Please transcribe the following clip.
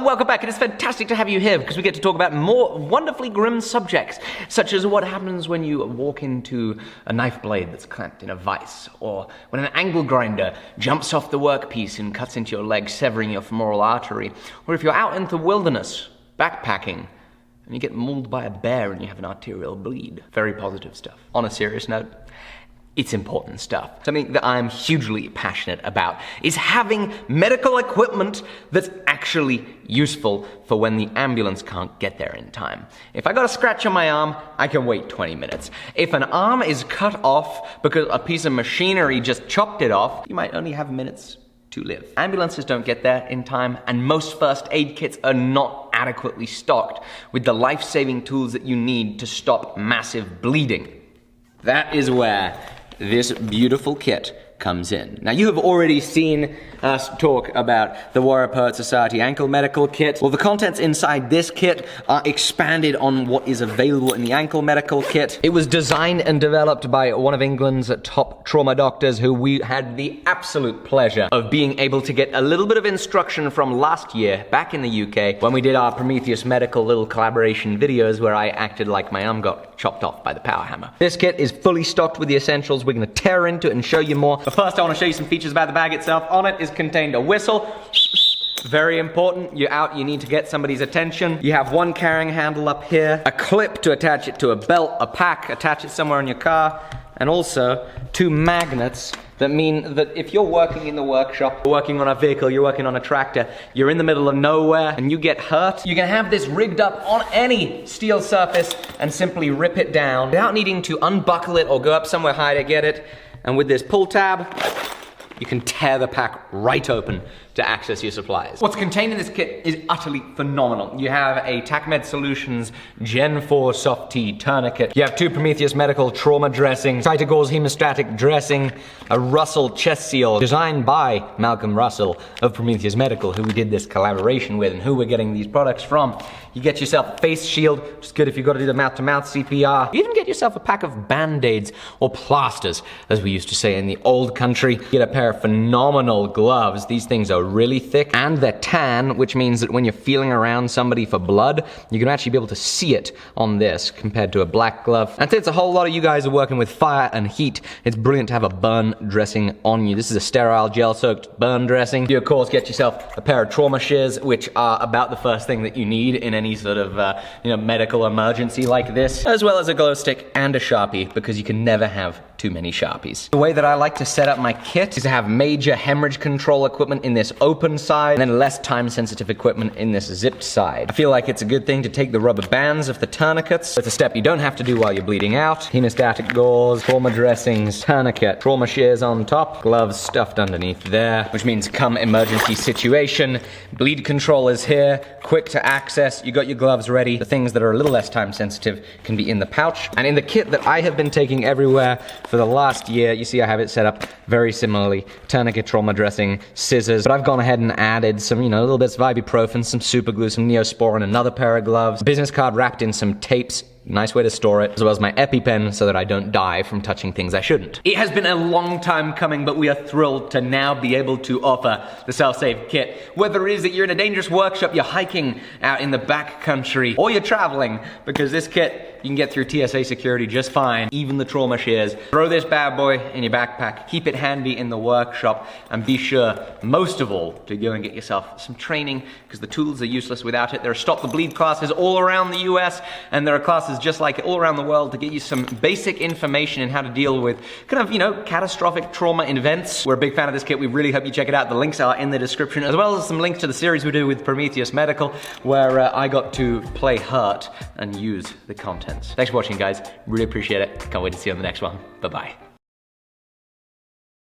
and welcome back. It is fantastic to have you here because we get to talk about more wonderfully grim subjects, such as what happens when you walk into a knife blade that's clamped in a vise, or when an angle grinder jumps off the workpiece and cuts into your leg, severing your femoral artery, or if you're out in the wilderness, backpacking, and you get mauled by a bear and you have an arterial bleed. Very positive stuff. On a serious note, it's important stuff. Something that I'm hugely passionate about is having medical equipment that's actually useful for when the ambulance can't get there in time. If I got a scratch on my arm, I can wait 20 minutes. If an arm is cut off because a piece of machinery just chopped it off, you might only have minutes to live. Ambulances don't get there in time, and most first aid kits are not adequately stocked with the life-saving tools that you need to stop massive bleeding. That is where this beautiful kit comes in. Now, you have already seen us talk about the Warrior Poet Society ankle medical kit. Well, the contents inside this kit are expanded on what is available in the ankle medical kit. It was designed and developed by one of England's top trauma doctors who we had the absolute pleasure of being able to get a little bit of instruction from last year back in the UK when we did our Prometheus Medical little collaboration videos where I acted like my arm got chopped off by the power hammer. This kit is fully stocked with the essentials. We're going to tear into it and show you more. But first, I want to show you some features about the bag itself. On it is contained a whistle. Very important. You're out, you need to get somebody's attention. You have one carrying handle up here, a clip to attach it to a belt, a pack, attach it somewhere in your car, and also two magnets that mean that if you're working in the workshop, you're working on a vehicle, you're working on a tractor, you're in the middle of nowhere and you get hurt, you can have this rigged up on any steel surface and simply rip it down without needing to unbuckle it or go up somewhere high to get it. And with this pull tab, you can tear the pack right open to access your supplies. What's contained in this kit is utterly phenomenal. You have a TACMed Solutions Gen 4 Soft T tourniquet. You have two Prometheus Medical trauma dressings, Cytogauze hemostatic dressing, a Russell chest seal designed by Malcolm Russell of Prometheus Medical, who we did this collaboration with and who we're getting these products from. You get yourself a face shield, which is good if you've got to do the mouth-to-mouth CPR. You even get yourself a pack of Band-Aids, or plasters, as we used to say in the old country. You get a pair of phenomenal gloves. These things are really thick, and they're tan, which means that when you're feeling around somebody for blood, you can actually be able to see it on this, compared to a black glove. And since a whole lot of you guys are working with fire and heat, it's brilliant to have a burn dressing on you. This is a sterile gel-soaked burn dressing. You, of course, get yourself a pair of trauma shears, which are about the first thing that you need in any sort of medical emergency like this, as well as a glow stick and a Sharpie, because you can never have too many Sharpies. The way that I like to set up my kit is to have major hemorrhage control equipment in this open side, and then less time-sensitive equipment in this zipped side. I feel like it's a good thing to take the rubber bands of the tourniquets. It's a step you don't have to do while you're bleeding out. Hemostatic gauze, trauma dressings, tourniquet, trauma shears on top, gloves stuffed underneath there, which means come emergency situation, bleed control is here, quick to access, you got your gloves ready. The things that are a little less time-sensitive can be in the pouch. And in the kit that I have been taking everywhere for the last year, you see I have it set up very similarly. Tourniquet, trauma dressing, scissors, but I've gone ahead and added some, little bits of ibuprofen, some super glue, some Neosporin, another pair of gloves, a business card wrapped in some tapes, nice way to store it, as well as my EpiPen so that I don't die from touching things I shouldn't. It has been a long time coming, but we are thrilled to now be able to offer the Self-Save Kit. Whether it is that you're in a dangerous workshop, you're hiking out in the back country, or you're traveling, because this kit you can get through TSA security just fine, even the trauma shears. Throw this bad boy in your backpack, keep it handy in the workshop, and be sure, most of all, to go and get yourself some training, because the tools are useless without it. There are Stop the Bleed classes all around the US, and there are classes just like it all around the world to get you some basic information in how to deal with catastrophic trauma events. We're a big fan of this kit. We really hope you check it out. The links are in the description, as well as some links to the series we do with Prometheus Medical, where I got to play hurt and use the contents. Thanks for watching, guys. Really appreciate it. Can't wait to see you on the next one. Bye-bye.